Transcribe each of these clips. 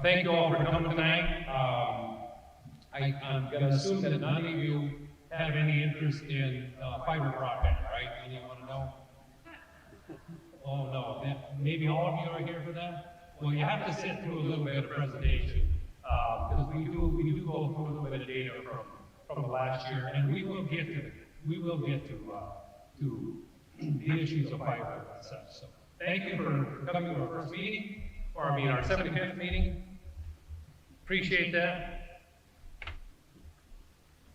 Thank you all for coming tonight. I'm going to assume that none of you have any interest in fiber broadband, right? Anyone want to know? Oh, no. Maybe all of you are here for that? Well, you have to sit through a little bit of presentation, because we do go through a little bit of data from the last year, and we will get to the issues of fiber and such. So thank you for coming to our first meeting, or I mean our 75th meeting. Appreciate that.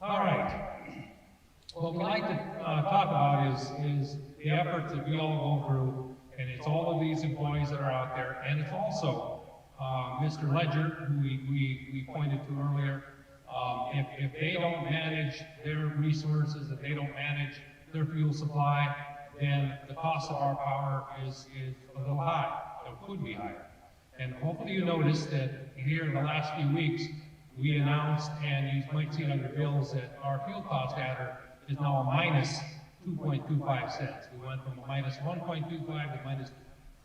All right. What we like to talk about is the efforts that we all go through, and it's all of these employees that are out there, and it's also Mr. Ledger, who we pointed to earlier. If they don't manage their resources, if they don't manage their fuel supply, then the cost of our power is a little high. It could be higher. And hopefully you noticed that here in the last few weeks, we announced, and you might see it on your bills, that our fuel cost adder is now a minus 2.25 cents. We went from a minus 1.25 to minus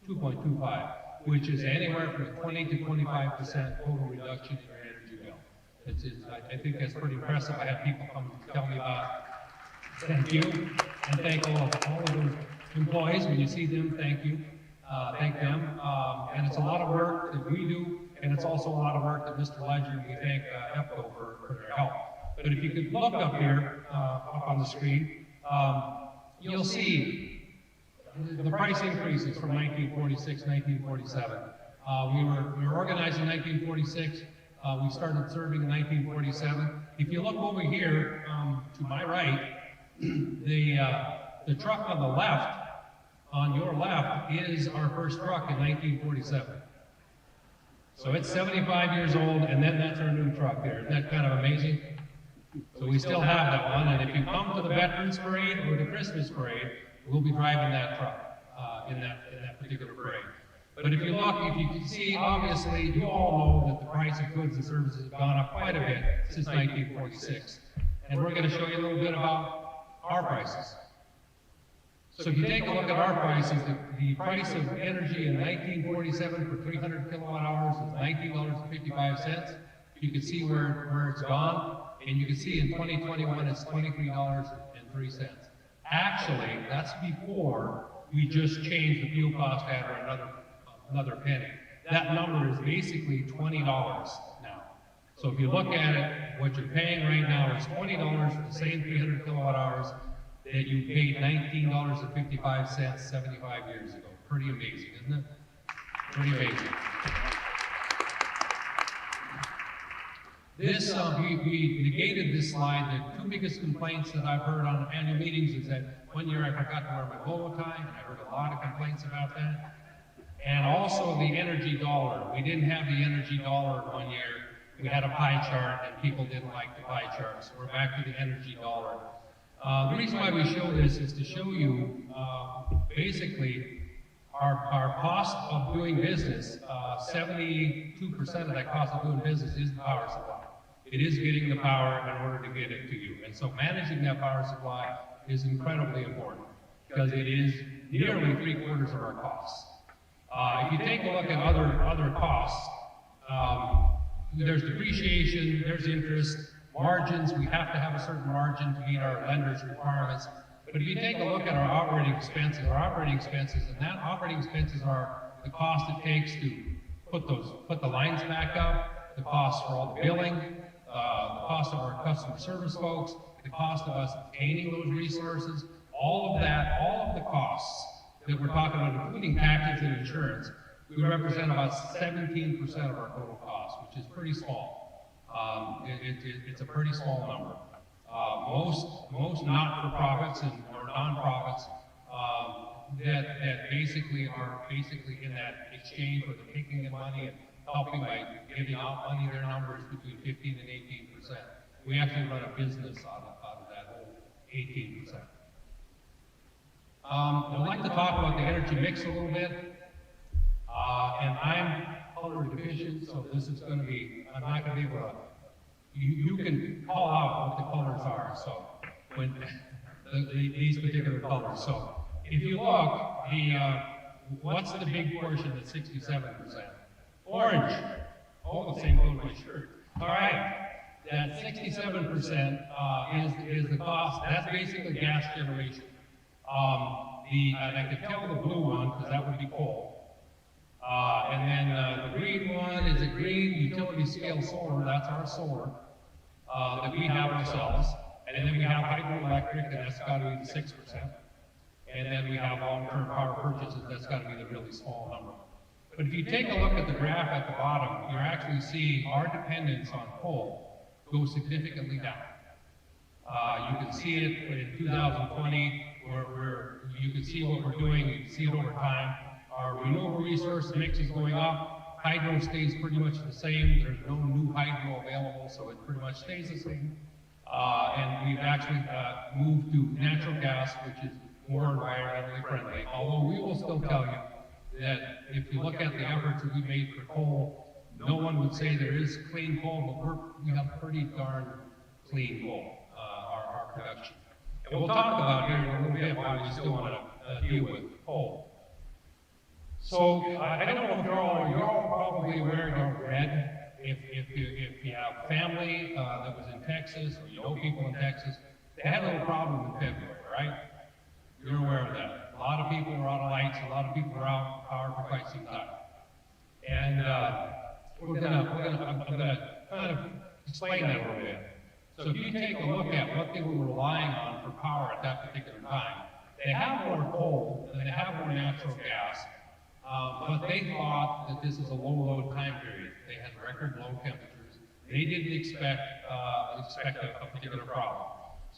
2.25, which is anywhere from 20 to 25% total reduction in your energy bill. I think that's pretty impressive. I had people come and tell me about it. Thank you, and thank all of those employees. When you see them, thank you. Thank them. And it's a lot of work that we do, and it's also a lot of work that Mr. Ledger, and we thank EPCO for their help. But if you could look up here, up on the screen, you'll see the price increases from 1946, 1947. We were organized in 1946. We started serving in 1947. If you look over here to my right, the truck on the left, on your left, is our first truck in 1947. So it's 75 years old, and then that's our new truck there. Isn't that kind of amazing? So we still have that one, and if you come to the Veterans Parade or the Christmas Parade, we'll be driving that truck in that particular parade. But if you look, if you can see, obviously, you all know that the price of goods and services have gone up quite a bit since 1946. And we're going to show you a little bit about our prices. So if you take a look at our prices, the price of energy in 1947 for 300 kilowatt hours was $19.55. You can see where it's gone, and you can see in 2021 it's $23.03. Actually, that's before we just changed the fuel cost adder another penny. That number is basically $20 now. So if you look at it, what you're paying right now is $20 for the same 300 kilowatt hours that you paid $19.55 75 years ago. Pretty amazing, isn't it? Pretty amazing. This, we negated this slide. The two biggest complaints that I've heard on annual meetings is that one year I forgot to wear my bolo tie, and I heard a lot of complaints about that. And also the energy dollar. We didn't have the energy dollar one year. We had a pie chart, and people didn't like the pie chart, so we're back to the energy dollar. The reason why we show this is to show you basically our cost of doing business. 72% of that cost of doing business is the power supply. It is getting the power in order to get it to you. And so managing that power supply is incredibly important because it is nearly 3/4 of our costs. If you take a look at other costs, there's depreciation, there's interest, margins. We have to have a certain margin to meet our lenders' requirements. But if you take a look at our operating expenses, and that operating expenses are the cost it takes to put the lines back up, the cost for all the billing, the cost of our customer service folks, the cost of us obtaining those resources, all of that, all of the costs that we're talking about, including taxes and insurance, we represent about 17% of our total cost, which is pretty small. It's a pretty small number. Most not-for-profits or non-profits that basically are in that exchange where they're taking in money and helping by giving out money, their number is between 15 and 18%. We actually run a business out of that whole 18%. I'd like to talk about the energy mix a little bit. And I'm color deficient, so this is going to be, I'm not going to be able to, you can call out what the colors are, so when these particular colors. So if you look, what's the big portion that's 67%? Orange. the same color as my shirt. All right, that 67% is the cost. That's basically gas generation. And I could tell the blue one because that would be coal. And then the green one is a green utility scale solar. That's our solar that we have ourselves. And then we have hydroelectric, and that's got to be the 6%. And then we have long-term power purchases. That's got to be the really small number. But if you take a look at the graph at the bottom, you're actually seeing our dependence on coal go significantly down. You can see it in 2020, where you can see what we're doing, you can see it over time. Our renewable resource mix is going up. Hydro stays pretty much the same. There's no new hydro available, so it pretty much stays the same. And we've actually moved to natural gas, which is more environmentally friendly. Although we will still tell you that if you look at the efforts that we made for coal, no one would say there is clean coal, but we have pretty darn clean coal, our production. And we'll talk about here in a little bit why we still want to deal with coal. So I don't know if you're all probably aware, you're read. If you have family that was in Texas, or you know people in Texas, they had a little problem in February, right? You're aware of that. A lot of people were out of lights, a lot of people were out of power for quite some time. And I'm gonna kind of explain that a little bit. So if you take a look at what they were relying on for power at that particular time, they have more coal and they have more natural gas, but they thought that this is a low load time period. They had record low temperatures. They didn't expect a particular problem.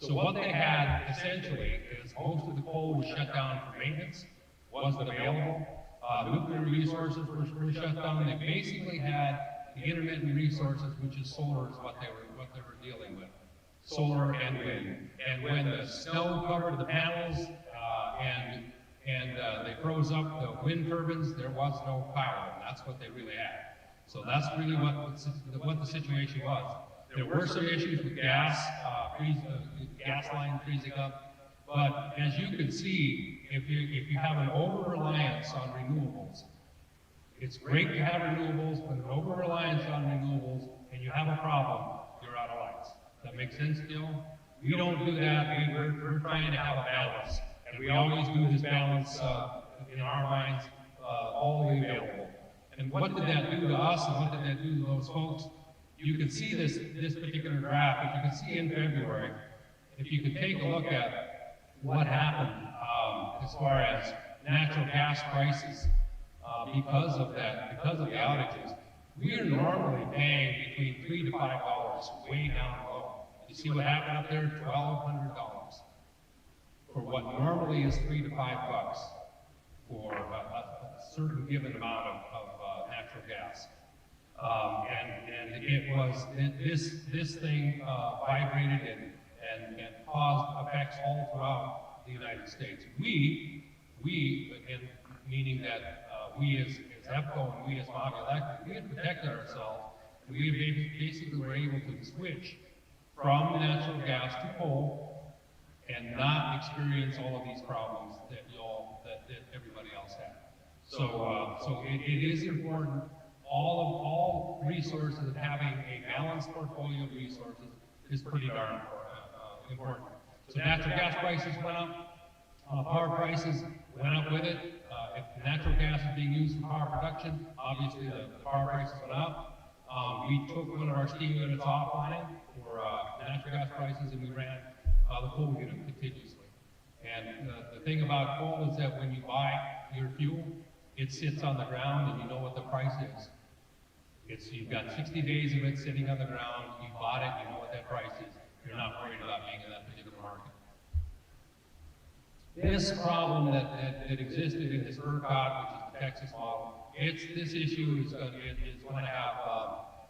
So what they had essentially is most of the coal was shut down for maintenance, wasn't available. Nuclear resources were shut down. They basically had the intermittent resources, which is solar, is what they were dealing with. Solar and wind. And when the snow covered the panels and they froze up the wind turbines, there was no power, and that's what they really had. So that's really what the situation was. There were some issues with gas line freezing up, but as you can see, if you have an over-reliance on renewables, it's great to have renewables, but an over-reliance on renewables, and you have a problem, you're out of lights. Does that make sense, Gil? We don't do that. We're trying to have a balance, and we always do this balance in our minds, all the way available. And what did that do to us, and what did that do to those folks? You can see this particular graph. If you can see in February, if you could take a look at what happened as far as natural gas prices because of the outages, we are normally paying between $3 to $5 way down low. You see what happened up there? $1,200 for what normally is $3 to $5 for a certain given amount of natural gas. And it was, this thing vibrated and caused effects all throughout the United States. We, and meaning that we as EPCO and we as Mohave Electric, we had protected ourselves. We basically were able to switch from natural gas to coal and not experience all of these problems that everybody else had. So it is important. All resources and having a balanced portfolio of resources is pretty darn important. So natural gas prices went up, power prices went up with it. If natural gas is being used for power production, obviously the power prices went up. We took one of our steam units offline for natural gas prices, and we ran the coal unit continuously. And the thing about coal is that when you buy your fuel, it sits on the ground and you know what the price is. You've got 60 days of it sitting on the ground, you bought it, you know what that price is. You're not worried about being in that particular market. This problem that existed in this ERCOT, which is the Texas model, this issue is going to have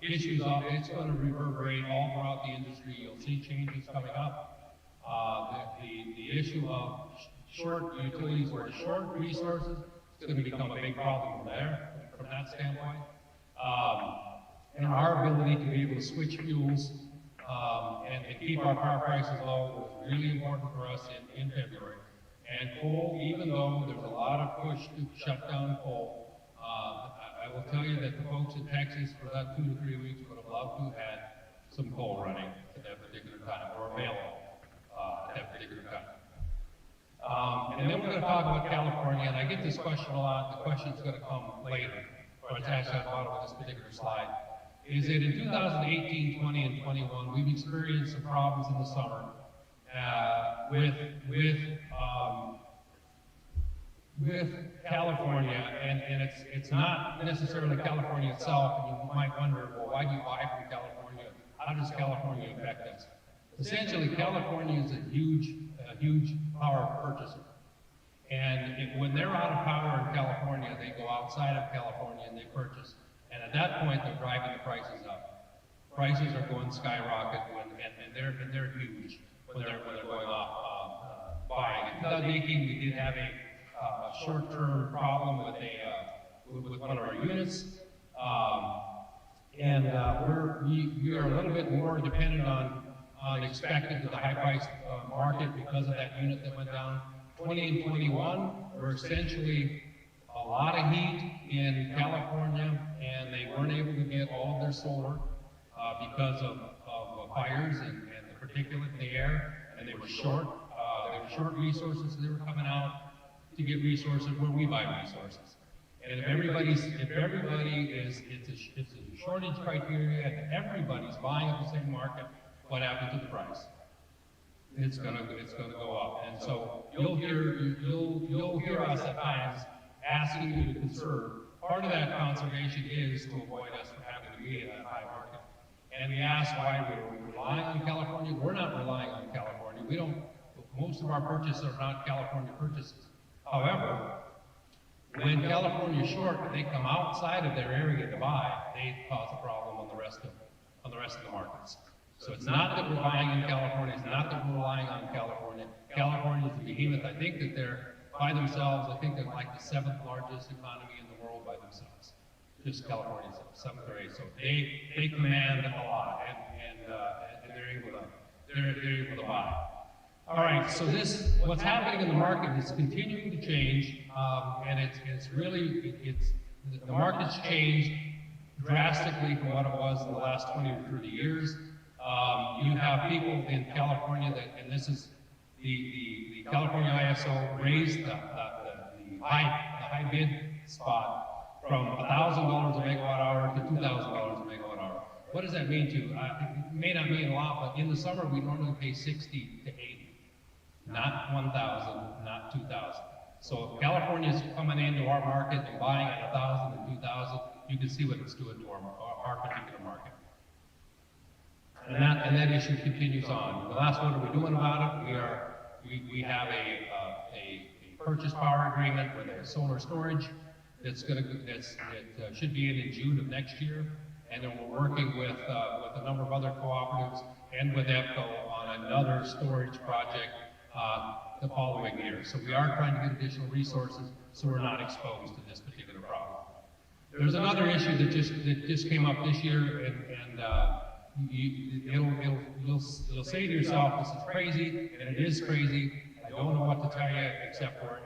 issues it's going to reverberate all throughout the industry. You'll see changes coming up. The issue of short utilities or short resources is going to become a big problem from that standpoint. And our ability to be able to switch fuels and keep our power prices low was really important for us in February. And coal, even though there's a lot of push to shut down coal, I will tell you that the folks in Texas for that 2 to 3 weeks would have loved to have had some coal running at that particular time, or available at that particular time. And then we're going to talk about California, and I get this question a lot. The question's going to come later, but it's actually at the bottom of this particular slide. Is that in 2018, 20, and 21, we've experienced some problems in the summer with California, and it's not necessarily California itself, and you might wonder, well, why do you buy from California? How does California affect us? Essentially, California is a huge power purchaser. And when they're out of power in California, they go outside of California and they purchase. And at that point, they're driving the prices up. Prices are going skyrocket, and they're huge when they're going off buying. In 2018, we did have a short-term problem with one of our units, and we are a little bit more dependent on expected to the high-priced market because of that unit that went down. 20 and 21 were essentially a lot of heat in California, and they weren't able to get all of their solar because of fires and the particulate in the air, and they were short resources, so they were coming out to get resources where we buy resources. And if everybody is, it's a shortage criteria, and everybody's buying at the same market, what happens to the price? It's gonna go up. And so you'll hear us at times asking you to conserve. Part of that conservation is to avoid us from having to be in that high market. And we ask why we're relying on California. We're not relying on California. Most of our purchases are not California purchases. However, when California is short and they come outside of their area to buy, they cause a problem on the rest of the markets. So it's not that we're buying in California, it's not that we're relying on California. California is a behemoth. I think that they're by themselves, I think they're like the 7th largest economy in the world by themselves. Just California is 7th or 8th. So they command a lot, and they're able to buy. All right, so what's happening in the market is continuing to change, and the market's changed drastically from what it was in the last 20 or 30 years. You have people in California and this is the California ISO raised the high bid spot from $1,000 a megawatt hour to $2,000 a megawatt hour. What does that mean to you? It may not mean a lot, but in the summer we normally pay 60 to 80, not 1,000, not 2,000. So if California is coming into our market and buying at 1,000 and 2,000, you can see what it's doing to our particular market. And that issue continues on. The last, what are we doing about it? We have a purchase power agreement with a solar storage that should be in June of next year, and then we're working with a number of other cooperatives and with EPCO on another storage project the following year. So we are trying to get additional resources so we're not exposed to this particular problem. There's another issue that just came up this year, and you'll say to yourself, this is crazy, and it is crazy. I don't know what to tell you except for it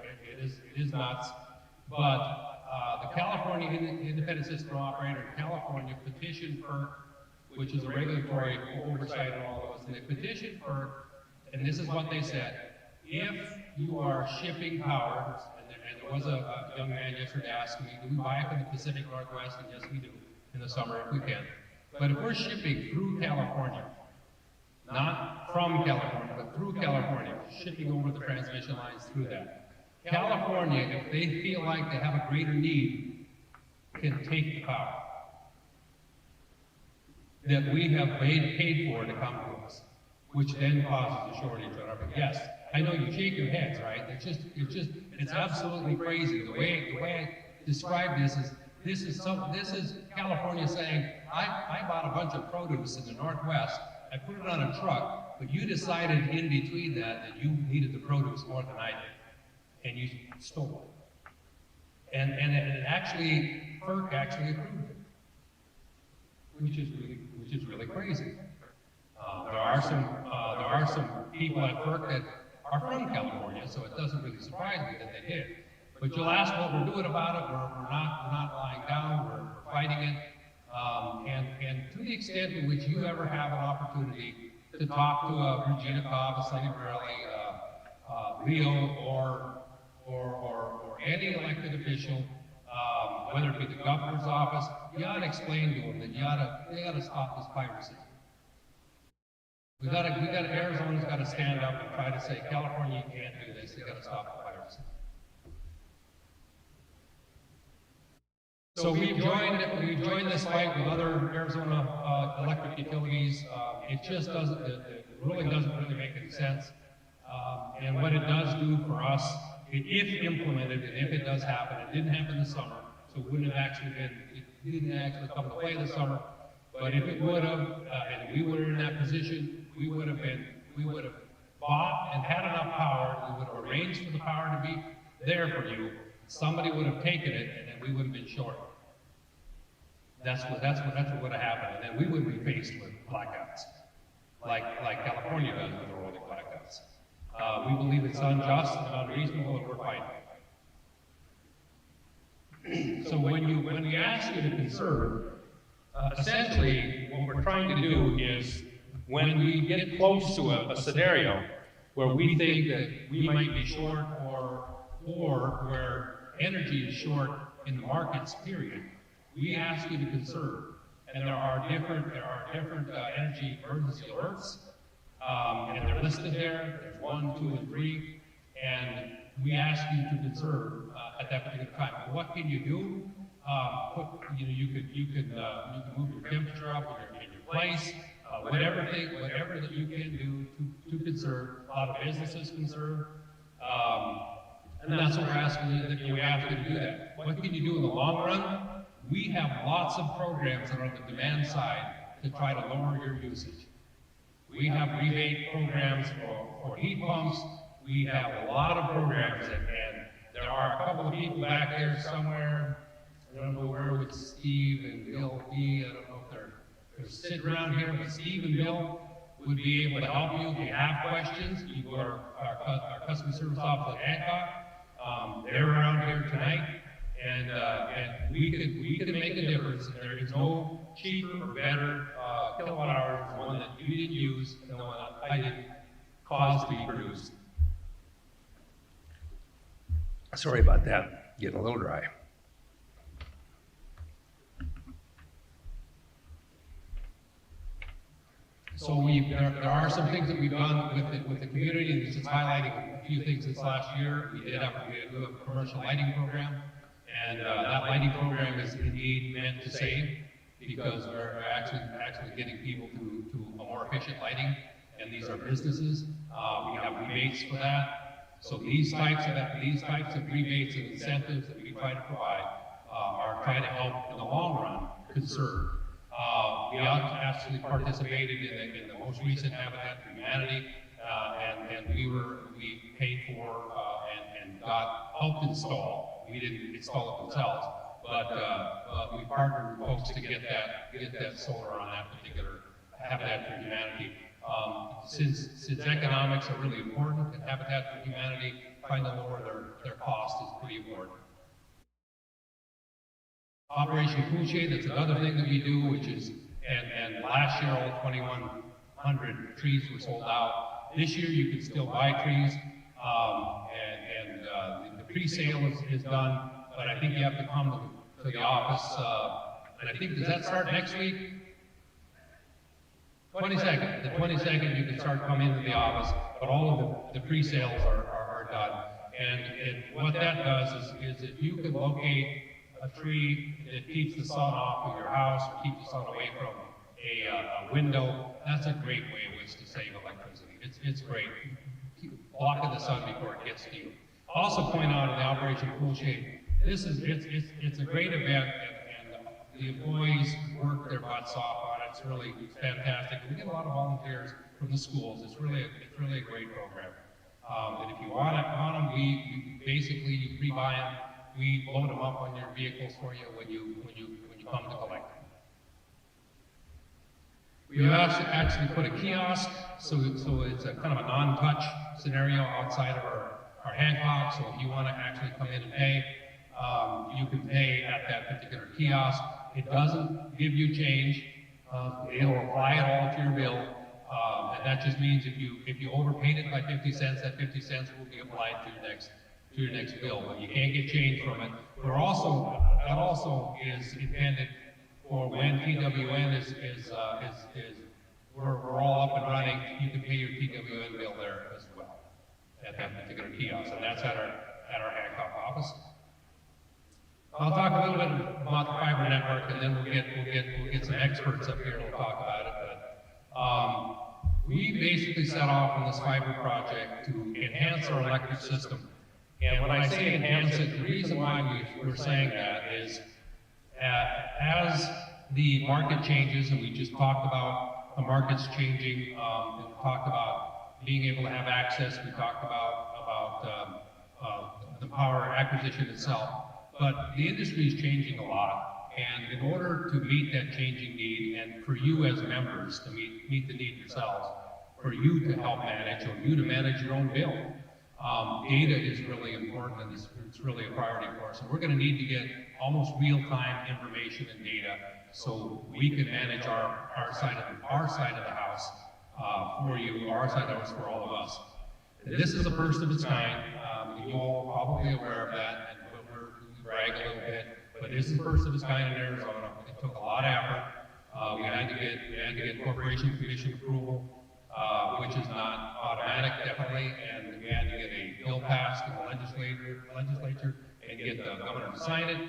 is nuts. But the California Independent System Operator in California petitioned FERC, which is a regulatory oversight of all of us, and they petitioned FERC, and this is what they said: if you are shipping power, and there was a young man yesterday asking me, do we buy it from the Pacific Northwest? And yes, we do in the summer if we can. But if we're shipping through California, not from California, but through California, shipping over the transmission lines through that, California, if they feel like they have a greater need, can take the power that we have paid for to come to us, which then causes a shortage on our. Yes, I know you shake your heads, right? It's absolutely crazy. The way I describe this is California saying, I bought a bunch of produce in the Northwest, I put it on a truck, but you decided in between that you needed the produce more than I did, and you stole it. And it actually, FERC actually approved it, which is really crazy. There are some people at FERC that are from California, so it doesn't really surprise me that they did. But you'll ask what we're doing about it. We're not lying down. We're fighting it. And to the extent in which you ever have an opportunity to talk to Regina Cobb, a Sonny Borelli, Leo, or any elected official, whether it be the governor's office, you ought to explain to them that they ought to stop this piracy. Arizona's got to stand up and try to say, California, you can't do this. They got to stop the piracy. So we've joined this fight with other Arizona electric utilities. It just doesn't, it really doesn't really make any sense. And what it does do for us, if implemented, and if it does happen, it didn't happen this summer, so it wouldn't have actually been, it didn't actually come to play this summer. But if it would have, and we were in that position, we would have bought and had enough power, we would have arranged for the power to be there for you. Somebody would have taken it, and then we would have been short. That's what would have happened, and then we would be faced with blackouts, like California does with the rolling blackouts. We believe it's unjust and unreasonable, and we're fighting. So when we ask you to conserve, essentially what we're trying to do is, when we get close to a scenario where we think that we might be short, or where energy is short in the markets, period, we ask you to conserve. And there are different energy emergency alerts, and they're listed there. There's 1, 2, and 3, and we ask you to conserve at that particular time. But what can you do? You could move your temperature up in your place. Whatever that you can do to conserve. A lot of businesses conserve. And that's what we're asking you, that we ask you to do that. What can you do in the long run? We have lots of programs that are on the demand side to try to lower your usage. We have rebate programs for heat pumps. We have a lot of programs, and there are a couple of people back there somewhere. I don't know where with Steve and Bill B. I don't know if they're sitting around here, but Steve and Bill would be able to help you if you have questions. You go to our customer service office at Hancock. They're around here tonight, and we could make a difference. There is no cheaper or better kilowatt hour than one that you didn't use and the one that I didn't cause to be produced. Sorry about that, getting a little dry. So there are some things that we've done with the community, and just highlighting a few things this last year. We have a commercial lighting program, and that lighting program is indeed meant to save, because we're actually getting people to a more efficient lighting, and these are businesses. We have rebates for that. So these types of rebates and incentives that we try to provide are trying to help in the long run conserve. We actually participated in the most recent Habitat for Humanity, and we paid for and got helped install. We didn't install it themselves, but we partnered with folks to get that solar on that particular Habitat for Humanity. Since economics are really important, and Habitat for Humanity trying to lower their cost is pretty important. Operation Cool Shade, that's another thing that we do, which is, and last year all 2,100 trees were sold out. This year you can still buy trees, and the pre-sale is done, but I think you have to come to the office, and I think, does that start next week? 22nd. The 22nd you can start coming into the office, but all of the pre-sales are done. And what that does is if you can locate a tree that keeps the sun off of your house, or keeps the sun away from a window, that's a great way in which to save electricity. It's great. Keep blocking the sun before it gets to you. Also point out in the Operation Cool Shade, it's a great event, and the employees work their butts off on it. It's fantastic. We get a lot of volunteers from the schools. It's really a great program. And if you want them, we basically, you pre-buy them. We load them up on your vehicles for you when you come to collect them. We have actually put a kiosk, so it's a kind of a non-touch scenario outside of are Hancock, so if you want to actually come in and pay, you can pay at that particular kiosk. It doesn't give you change. It'll apply it all to your bill. And that just means if you overpaid it by 50 cents, that 50 cents will be applied to your next bill, but you can't get change from it. That also is intended for when TWN we're all up and running, you can pay your TWN bill there as well at that particular kiosk, and that's at our Hancock office. I'll talk a little bit about the fiber network, and then we'll get some experts up here to talk about it. But we basically set off on this fiber project to enhance our electric system. And when I say enhance it, the reason why we're saying that is as the market changes, and we just talked about the markets changing, we talked about being able to have access, we talked about the power acquisition itself, but the industry is changing a lot, and in order to meet that changing need, and for you as members to meet the need yourselves, for you to help manage, or you to manage your own bill, data is really important, and it's really a priority for us. And we're going to need to get almost real-time information and data so we can manage our side of the house for you, our side of the house for all of us. This is the first of its kind. You're all probably aware of that, and we brag a little bit, but this is the first of its kind in Arizona. It took a lot of effort. We had to get Corporation Commission approval, which is not automatic, definitely, and we had to get a bill passed in the legislature and get the governor to sign it,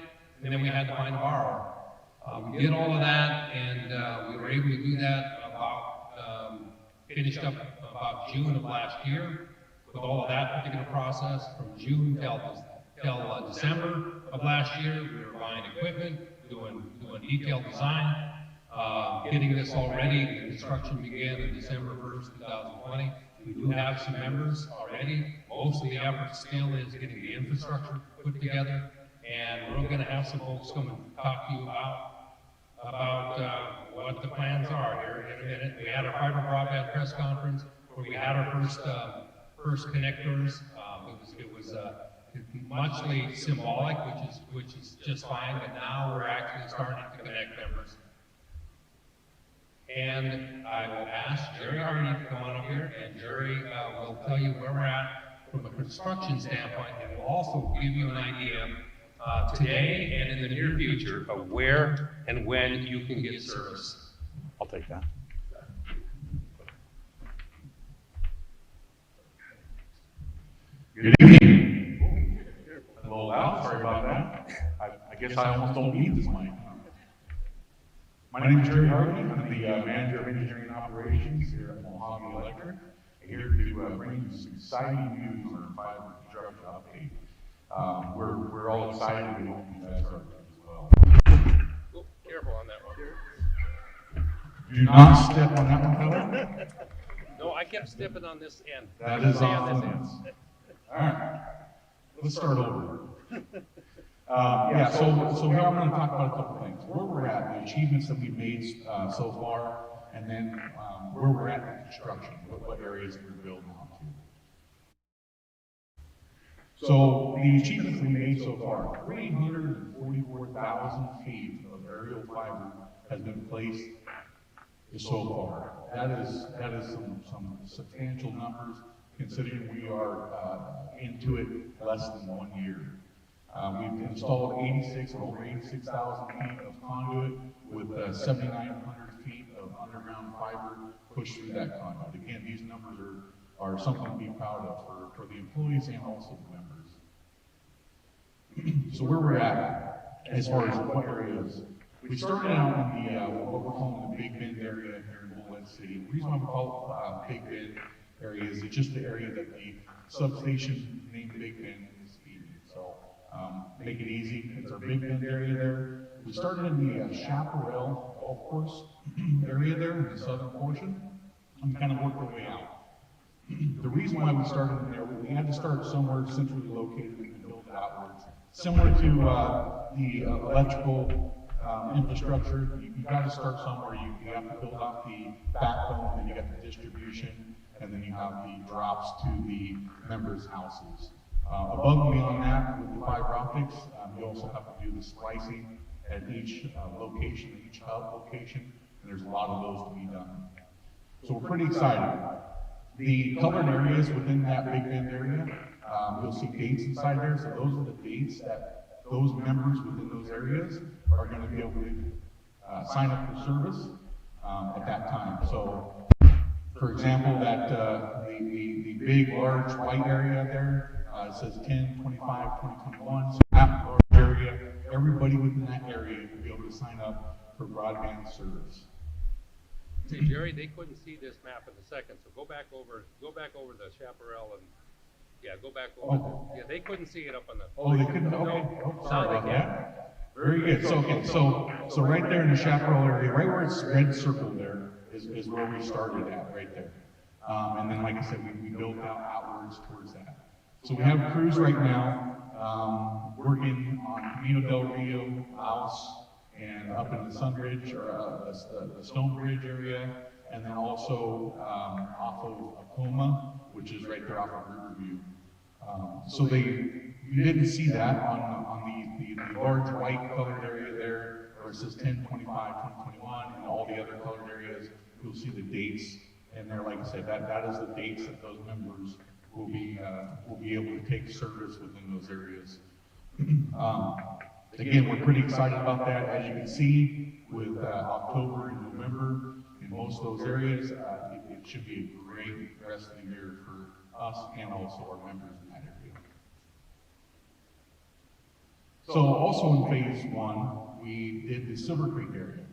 and then we had to find a borrower. We did all of that, and we were able to do that finished up about June of last year with all of that particular process. From June till December of last year, we were buying equipment, doing detailed design, getting this all ready. The construction began on December 1st, 2020. We do have some members already. Most of the effort still is getting the infrastructure put together, and we're going to have some folks come and talk to you about what the plans are here in a minute. We had our fiber broadband press conference where we had our first connectors. It was muchly symbolic, which is just fine, but now we're actually starting to connect members. And I will ask Jerry Hardy to come on up here, and Jerry will tell you where we're at from a construction standpoint, and will also give you an idea today and in the near future of where and when you can get service. I'll take that. Good evening. A little loud, sorry about that. I guess I almost don't need this mic. My name is Jerry Hardy. I'm the Manager of Engineering Operations here at Mohave Electric. Here to bring you some exciting news on our fiber construction update. We're all excited. We hope you guys are as well. Oh, careful on that one. Do not step on that one, Tyler. No, I kept stepping on this end. That is off limits. All right, let's start over. So here I'm going to talk about a couple things. Where we're at, the achievements that we've made so far, and then where we're at in construction, what areas we're building onto. So the achievements we made so far, 344,000 feet of aerial fiber has been placed so far. That is some substantial numbers considering we are into it less than 1 year. We've installed over 86,000 feet of conduit with 7,900 feet of underground fiber pushed through that conduit. Again, these numbers are something to be proud of for the employees and also the members. So where we're at, as far as what areas, we started out in the what we're calling the Big Bend area here in Bullhead City. The reason why we call it Big Bend area is it's just the area that the substation named Big Bend is in. So make it easy. It's our Big Bend area there. We started in the Chaparral Golf Course area there in the southern portion, and kind of worked our way out. The reason why we started in there, we had to start somewhere centrally located and build it outwards. Similar to the electrical infrastructure, you got to start somewhere. You have to build out the backbone, then you got the distribution, and then you have the drops to the members' houses. Above and beyond that, with the fiber optics, you also have to do the splicing at each location, each hub location, and there's a lot of those to be done. So we're pretty excited. The colored areas within that Big Bend area, you'll see dates inside there, so those are the dates that those members within those areas are going to be able to sign up for service at that time. So, for example, that the big, large white area there, it says 10, 25, 2021, so that large area, everybody within that area will be able to sign up for broadband service. Hey, Jerry, they couldn't see this map in a second, so go back over the chaparral and, yeah, go back over. Oh. Yeah, they couldn't see it up on the. Oh, they couldn't, okay, oh, sorry about that. Very good, so, okay, so right there in the chaparral area, right where it's red circled there, is where we started at, right there. And then, like I said, we built outwards towards that. So we have crews right now, working on Camino del Rio, Laos, and up in the Sunbridge, or the Stonebridge area, and then also off of Acoma, which is right there off of Riverview. So you didn't see that on the large white colored area there, where it says 10, 25, 2021, and all the other colored areas, you'll see the dates. And there, like I said, that is the dates that those members will be able to take service within those areas. Again, we're pretty excited about that. As you can see, with October and November in most of those areas, it should be a great rest of the year for us and also our members in that area. So also in phase one, we did the Silver Creek area.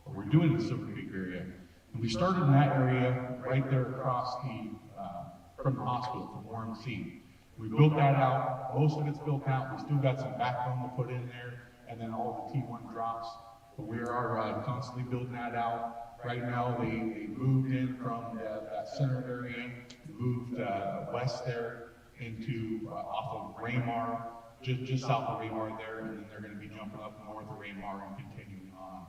We're doing the Silver Creek area. And we started in that area right there across from the hospital, from Warren C. We built that out. Most of it's built out. We still got some backbone to put in there, and then all the T1 drops. But we are constantly building that out. Right now, they moved in from that center area, moved west there into off of Raymar, just south of Raymar there, and then they're going to be jumping up north of Raymar and continuing on.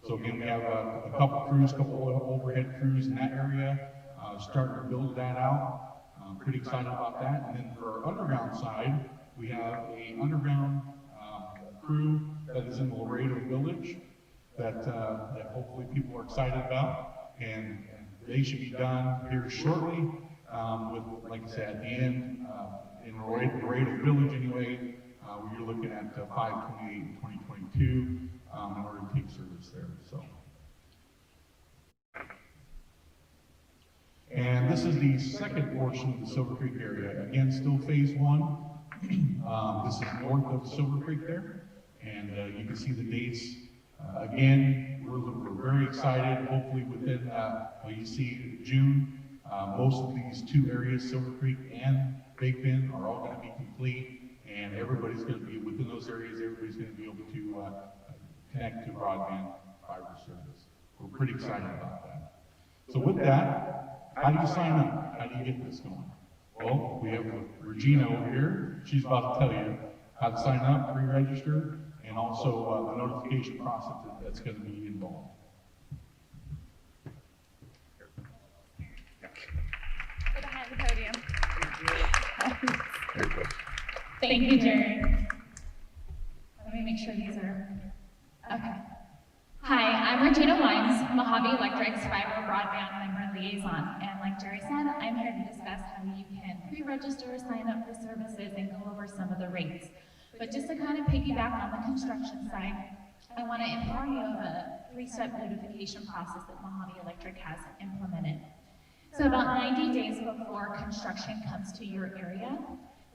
So again, we have a couple crews, couple overhead crews in that area, starting to build that out. Pretty excited about that. And then for our underground side, we have an underground crew that is in the Laredo Village that hopefully people are excited about. And they should be done here shortly with, like I said, at the end, in Laredo Village anyway, we're looking at 5/28 in 2022 in order to take service there. So. And this is the second portion of the Silver Creek area. Again, still phase one. This is north of Silver Creek there. And you can see the dates. Again, we're very excited. Hopefully within, you see June, most of these two areas, Silver Creek and Big Bend, are all going to be complete. And everybody's going to be within those areas. Everybody's going to be able to connect to broadband fiber service. We're pretty excited about that. So with that, how do you sign up? How do you get this going? Well, we have Regina over here. She's about to tell you how to sign up, pre-register, and also the notification process that's going to be involved. Go behind the podium. Thank you, Jerry. Let me make sure these are, okay. Hi, I'm Regina Wines, Mohave Electric's fiber broadband member liaison. And like Jerry said, I'm here to discuss how you can pre-register, sign up for services, and go over some of the rates. But just to kind of piggyback on the construction side, I want to inform you of a 3-step notification process that Mohave Electric has implemented. So about 90 days before construction comes to your area,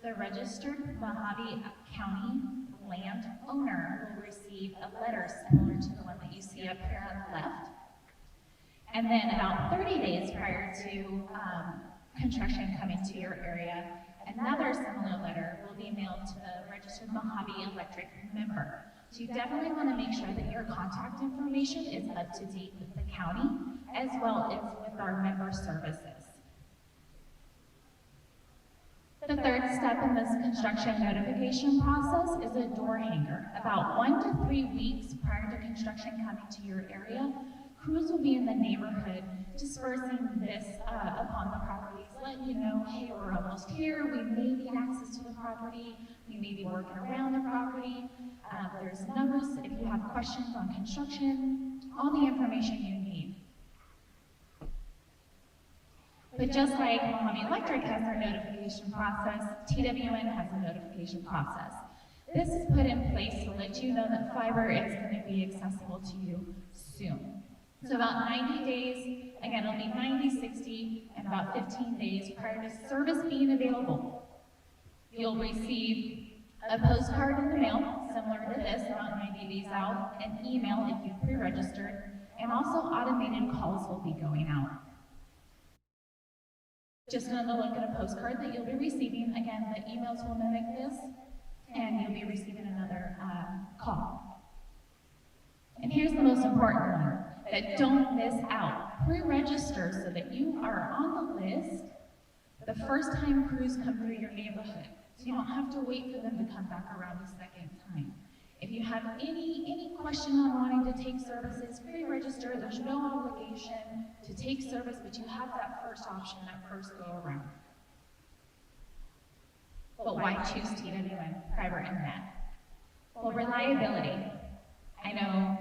the registered Mohave County landowner will receive a letter similar to the one that you see up here on the left. And then about 30 days prior to construction coming to your area, another similar letter will be mailed to the registered Mohave Electric member. So you definitely want to make sure that your contact information is up to date with the county, as well as with our member services. The third step in this construction notification process is a door hanger. About 1 to 3 weeks prior to construction coming to your area, Crews will be in the neighborhood dispersing this upon the properties, letting you know, hey, we're almost here, we may need access to the property, we may be working around the property, there's numbers if you have questions on construction, all the information you need. But just like Mohave Electric has their notification process, TWN has a notification process. This is put in place to let you know that fiber is going to be accessible to you soon. So about 90 days, again, it'll be 90, 60, and about 15 days prior to service being available. You'll receive a postcard in the mail, similar to this, about 90 days out, an email if you've pre-registered, and also automated calls will be going out. Just another look at a postcard that you'll be receiving. Again, the emails will mimic this, and you'll be receiving another call. And here's the most important one, that don't miss out. Pre-register so that you are on the list the first time crews come through your neighborhood. So you don't have to wait for them to come back around a second time. If you have any question on wanting to take services, pre-register. There's no obligation to take service, but you have that first option, that first go around. But why choose TWN fiber internet? Well, reliability. I know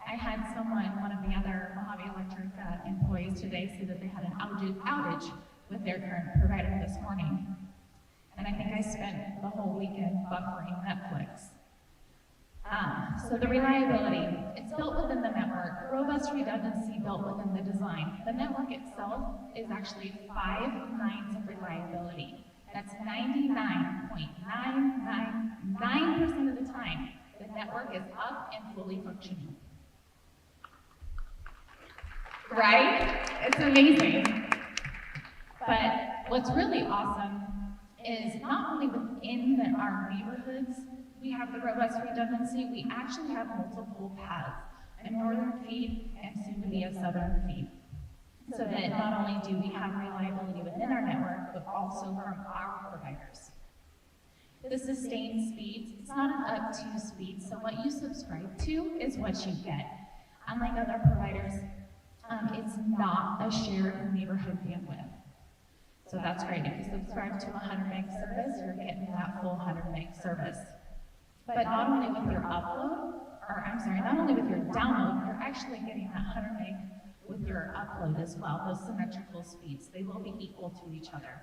I had someone, one of the other Mohave Electric employees today, say that they had an outage with their current provider this morning. And I think I spent the whole weekend buffering Netflix. So the reliability, it's built within the network. Robust redundancy built within the design. The network itself is actually 5 nines of reliability. That's 99.999% of the time. The network is up and fully functioning. Right? It's amazing. But what's really awesome is not only within our neighborhoods, we have the robust redundancy, we actually have multiple paths, a northern feed and soon to be a southern feed. So that not only do we have reliability within our network, but also from our providers. The sustained speeds, it's not an up to speed, so what you subscribe to is what you get. Unlike other providers, it's not a shared neighborhood bandwidth. So that's great. If you subscribe to a 100 meg service, you're getting that full 100 meg service. But not only with your upload, not only with your download, you're actually getting that 100 meg with your upload as well, those symmetrical speeds. They will be equal to each other.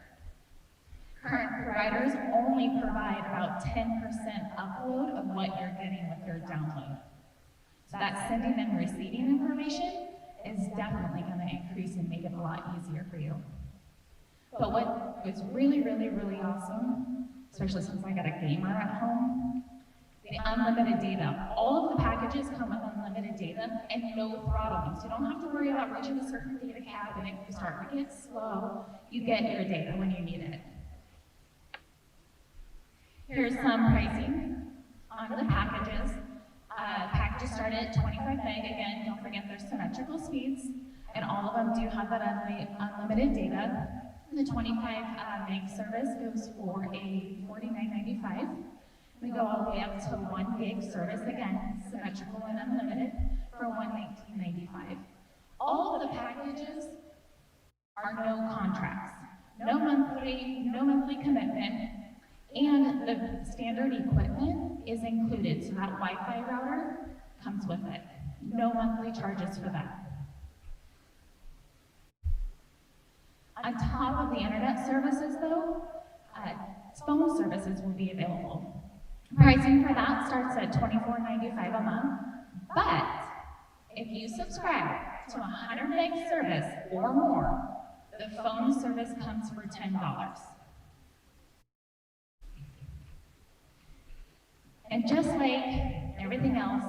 Current providers only provide about 10% upload of what you're getting with your download. So that sending and receiving information is definitely going to increase and make it a lot easier for you. But what was really, really, really awesome, especially since I got a gamer at home, the unlimited data. All of the packages come with unlimited data and no throttling. So you don't have to worry about reaching a certain data cap and it starting to get slow. You get your data when you need it. Here's some pricing on the packages. Packages start at 25 meg. Again, don't forget there's symmetrical speeds, and all of them do have that unlimited data. The 25 meg service goes for a $49.95. We go all the way up to 1 gig service, again, symmetrical and unlimited, for $119.95. All of the packages are no contracts, no monthly commitment, and the standard equipment is included, so that Wi-Fi router comes with it. No monthly charges for that. On top of the internet services though, phone services will be available. Pricing for that starts at $24.95 a month, but if you subscribe to a 100 meg service or more, the phone service comes for $10. And just like everything else,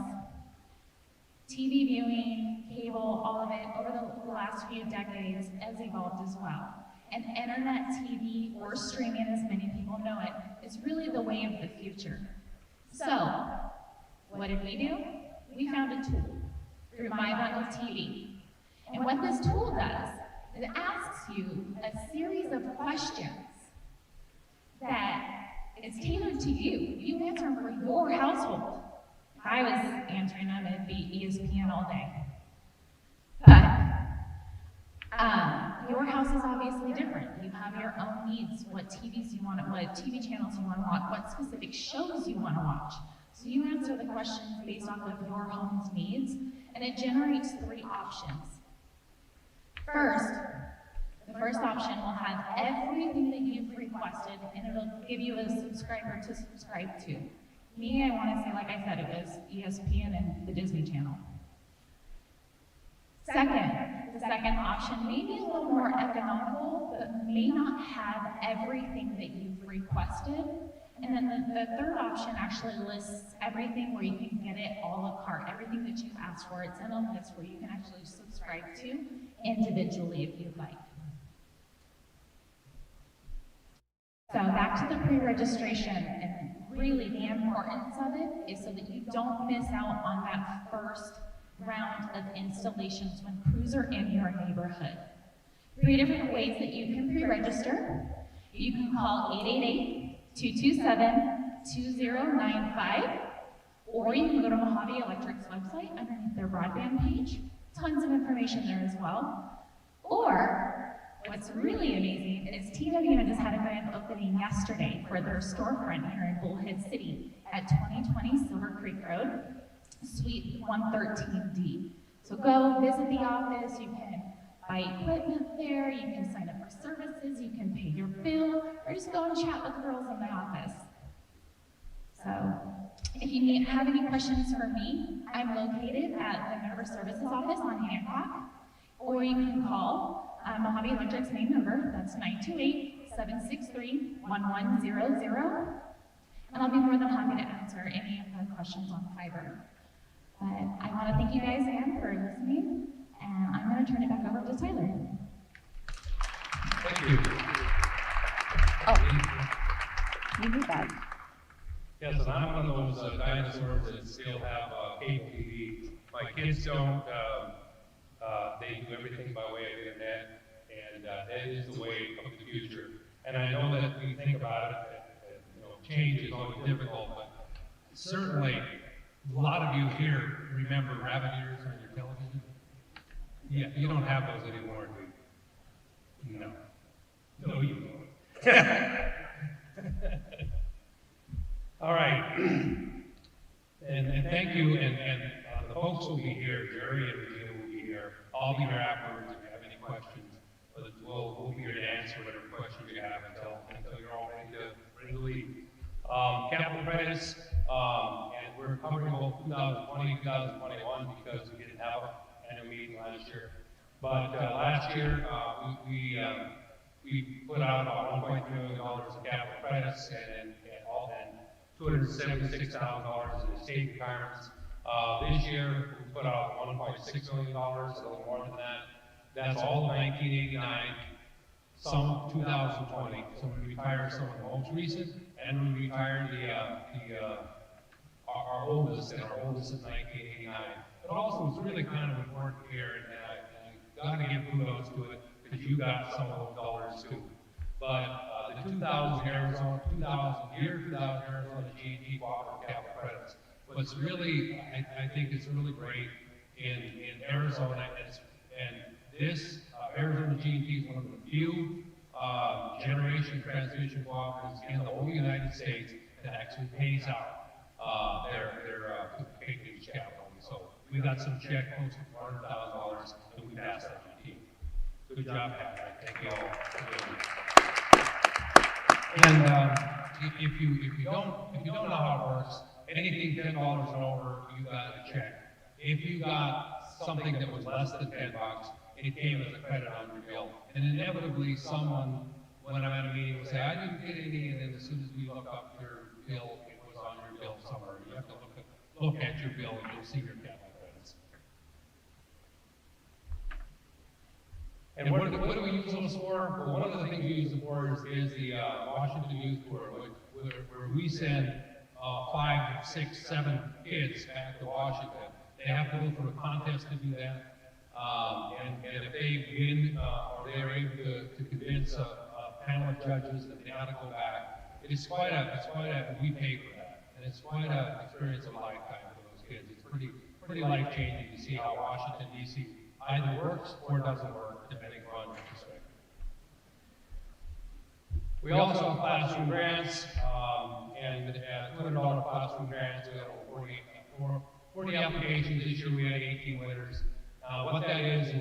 TV viewing, cable, all of it, over the last few decades has evolved as well. And internet TV, or streaming as many people know it, is really the way of the future. So, what did we do? We found a tool through MyBundle TV. And what this tool does, it asks you a series of questions that is tailored to you. You answer them for your household. If I was answering them, it'd be ESPN all day. your house is obviously different. You have your own needs, what TVs you want, what TV channels you want to watch, what specific shows you want to watch. So you answer the questions based off of your home's needs, and it generates 3 options. First, the first option will have everything that you've requested, and it'll give you a subscriber to subscribe to. Me, I want to say, like I said, it was ESPN and the Disney Channel. Second, the second option may be a little more economical, but may not have everything that you've requested. And then the third option actually lists everything where you can get it a la carte, everything that you've asked for. It's in a list where you can actually subscribe to individually if you'd like. So back to the pre-registration, and really the importance of it is so that you don't miss out on that first round of installations when crews are in your neighborhood. 3 different ways that you can pre-register. You can call 888-227-2095, or you can go to Mohave Electric's website underneath their broadband page. Tons of information there as well. Or, what's really amazing is TWN just had a grand opening yesterday for their storefront here in Bullhead City at 2020 Silver Creek Road, Suite 113D. So go visit the office, you can buy equipment there, you can sign up for services, you can pay your bill, or just go and chat with the girls in the office. So, if you have any questions for me, I'm located at the Member Services Office on Hancock, or you can call Mohave Electric's main number, that's 928-763-1100, and I'll be more than happy to answer any of the questions on fiber. But I want to thank you guys again for listening, and I'm going to turn it back over to Tyler. Thank you. Oh, you need that. Yes, and I'm one of those dinosaurs that still have cable TV. My kids don't. They do everything by way of internet, and that is the way of the future. And I know that we think about it, that change is always difficult, but certainly a lot of you here remember rabbit ears on your television. Yeah, you don't have those anymore, do you? No. No, you don't. All right. And thank you, and the folks will be here, Jerry and Regina will be here. I'll be here afterwards if you have any questions. But we'll be here to answer whatever questions you have until you're all ready to leave. Capital credits, and we're covering both 2020 and 2021 because we didn't have an annual meeting last year. But last year, we put out about $1.3 million in capital credits and $276,000 in estate retirements. This year, we put out $1.6 million, a little more than that. That's all of 1989, some of 2020. So we retired some of the most recent, and we retired our oldest is 1989. But also, it's really kind of important here, and I got to give kudos to it because you got some of those dollars too. But the 2000 Arizona G&T Cooperative capital credits. What's really, I think it's really great in Arizona, and this Arizona G&T is one of the few generation transmission cooperatives in the whole United States that actually pays out their patronage capital. So we got some check close to $400,000, and we passed that G&T. Good job, Patrick. Thank you all. And if you don't know how it works, anything $10 and over, you got a check. If you got something that was less than $10, it came as a credit on your bill. And inevitably, someone, when I'm at a meeting, will say, "I didn't get any," and then as soon as we look up your bill, it was on your bill somewhere. You have to look at your bill, and you'll see your capital credits. And what do we use those for? Well, one of the things we use them for is the Washington Youth Tour, where we send 5, 6, 7 kids back to Washington. They have to go through a contest to do that. And if they win, or they're able to convince a panel of judges that they ought to go back, it's quite a, we pay for that. And it's quite an experience of a lifetime for those kids. It's pretty life-changing to see how Washington, D.C. either works or doesn't work, depending on your perspective. We also have classroom grants, and $200 classroom grants. We have 40 applications this year. We had 18 winners. What that is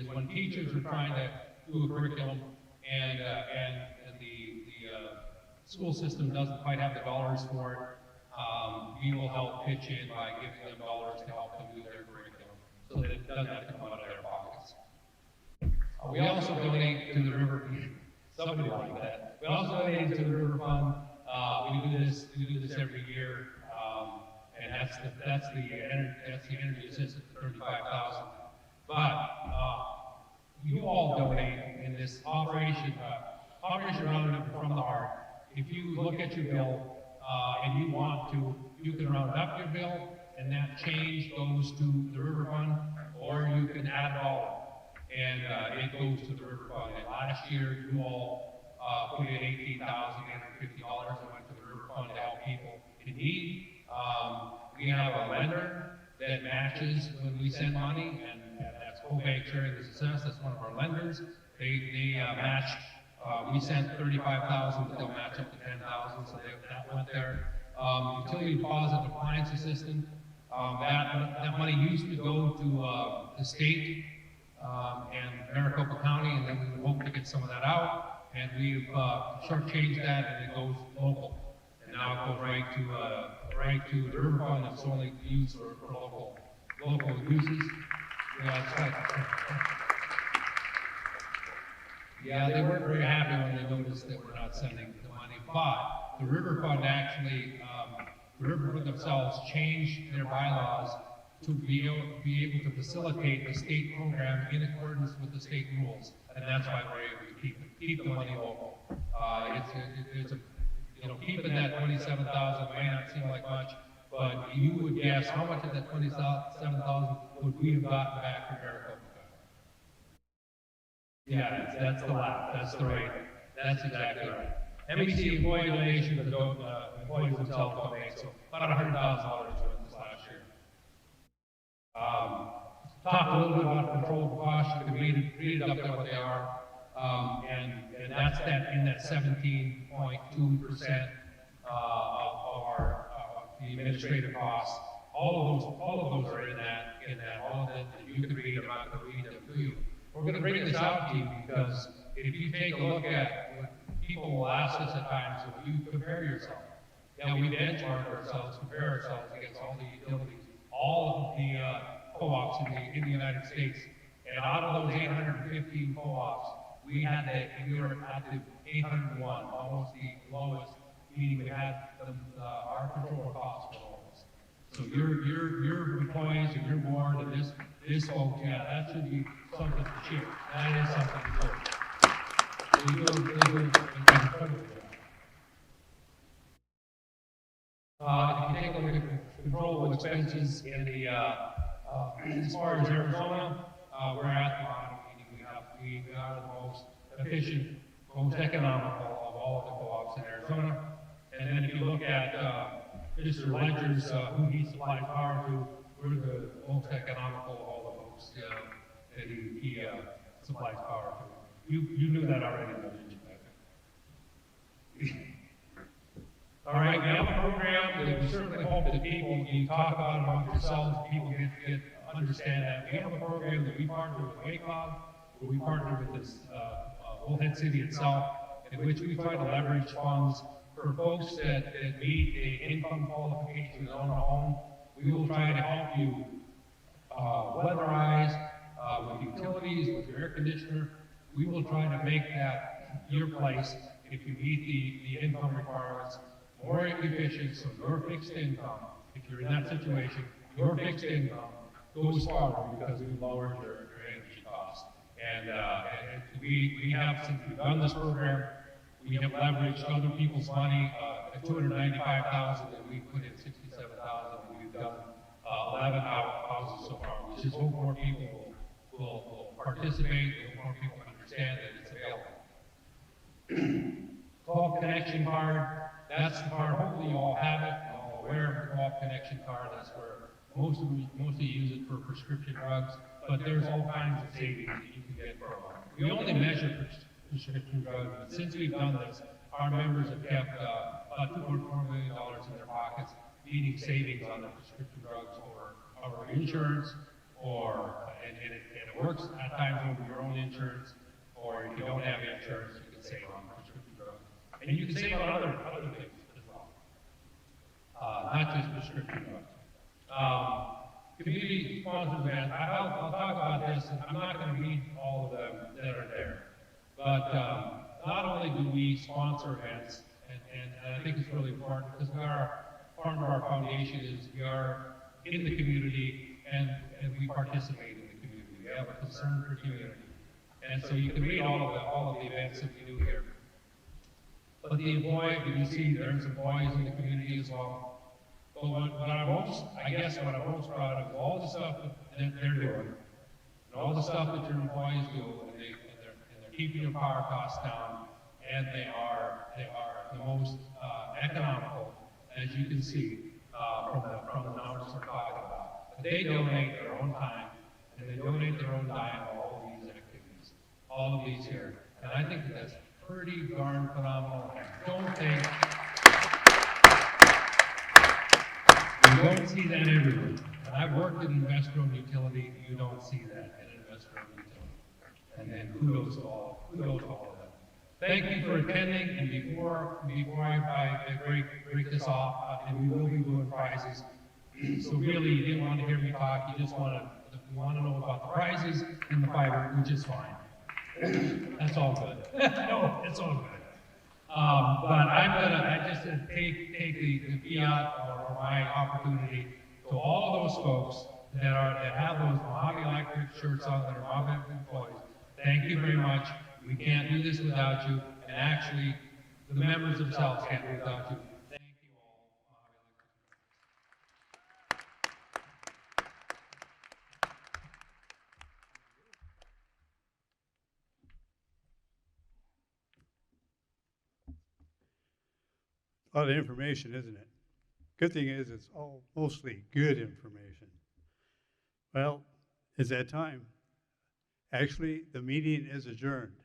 when teachers are trying to do a curriculum and the school system doesn't quite have the dollars for it, we will help pitch in by giving them dollars to help them do their curriculum, so that it doesn't have to come out of their pockets. We also donate to the river. Somebody like that. We also donate to the river fund. We do this every year, and that's the energy assistance for 35,000. But you all donate in this Operation Roundup from the Heart. If you look at your bill and you want to, you can round up your bill, and that change goes to the river fund, or you can add it all. And it goes to the river fund. And last year, you all put in $18,850 and went to the river fund to help people in need. We have a lender that matches when we send money, and that's Cooperative Sharing the Success. That's one of our lenders. They matched. We sent $35,000, but they'll match up to $10,000, so that went there. Utility deposit appliance assistant. That money used to go to the state. And Maricopa County, and then we would hope to get some of that out. And we've shortchanged that, and it goes local. And now it goes right to the river fund that's only used for local uses. Yeah, they weren't very happy when they noticed that we're not sending the money. But the river fund actually, the river fund themselves changed their bylaws to be able to facilitate the state program in accordance with the state rules, and that's why we're able to keep the money local. Keeping that 27,000 may not seem like much, but you would guess how much of that 27,000 would we have gotten back from Maricopa? Yeah, that's the laugh. That's the rate. That's exactly right. MEC employee donations, the employees themselves donate, so about $100,000 went this last year. Talked a little bit about controllable costs. You can read it up there what they are, and that's in that 17.2% of our the administrative costs. All of those are in that. All of them, you can read them. I'm not going to read them to you. We're going to bring this out to you because if you take a look at what people will ask us at times, if you compare yourself, we benchmark ourselves, compare ourselves against all the utilities, all of the co-ops in the United States, and out of those 815 co-ops, we were at the 801, almost the lowest, meaning we had our control costs were lowest. So your employees and your board and this folks, that should be something to cheer. That is something to cheer. So you do an incredible job. If you take a look at controllable expenses in the as far as Arizona, we're at the bottom, meaning we are the most efficient, most economical of all of the co-ops in Arizona. And then if you look at Mr. Ledger's, who he supplies power to, we're the most economical of all the folks that he supplies power to. You knew that already, didn't you? All right, we have a program that we certainly hope that people, you talk about it among yourselves, people understand that. We have a program that we partner with WACOG, where we partner with this Bullhead City itself, in which we try to leverage funds for folks that meet the income qualifications on a home. We will try to help you weatherize with utilities, with your air conditioner. We will try to make that your place, if you meet the income requirements, more efficient, so your fixed income, if you're in that situation, your fixed income goes farther because we lowered your energy costs. And we have, since we've done this program, we have leveraged other people's money at $295,000, and we put in $67,000, and we've done 11 houses so far. We just hope more people will participate, and more people understand that it's available. Co-op connection card, that's the card. Hopefully you all have it. You're all aware of the co-op connection card. That's where most of you use it for prescription drugs, but there's all kinds of savings that you can get from it. We only measure prescription drugs. But since we've done this, our members have kept about $2.4 million in their pockets, meaning savings on their prescription drugs or insurance, and it works at times over your own insurance, or if you don't have insurance, you can save on prescription drugs. And you can save on other things as well, not just prescription drugs. Community sponsored events, I'll talk about this, and I'm not going to read all of them that are there. But not only do we sponsor events, and I think it's really important because part of our foundation is we are in the community and we participate in the community. We have a concern for community. And so you can read all of the events that we do here. But the employee, you see there's employees in the community as well. But what I'm most proud of is all the stuff that they're doing, and all the stuff that your employees do, and they're keeping your power costs down, and they are the most economical, as you can see from the numbers we're talking about. But they donate their own time, and they donate their own dime to all of these activities, all of these here, and I think that's pretty darn phenomenal. You don't see that everywhere. And I've worked in investor-owned utility, you don't see that in investor-owned utility. And then kudos to all of them. Thank you for attending, and before I break this off, and we will be doing prizes. So really, you didn't want to hear me talk, you just want to know about the prizes and the fiber, which is fine. That's all good. No, it's all good. But I just take the fiat or my opportunity to all of those folks that have those Mohave Electric shirts on that are Mohave employees. Thank you very much. We can't do this without you, and actually, the members themselves can't do it without you. Thank you all, Mohave Electric. A lot of information, isn't it? Good thing is it's all mostly good information. Well, it's that time. Actually, the meeting is adjourned.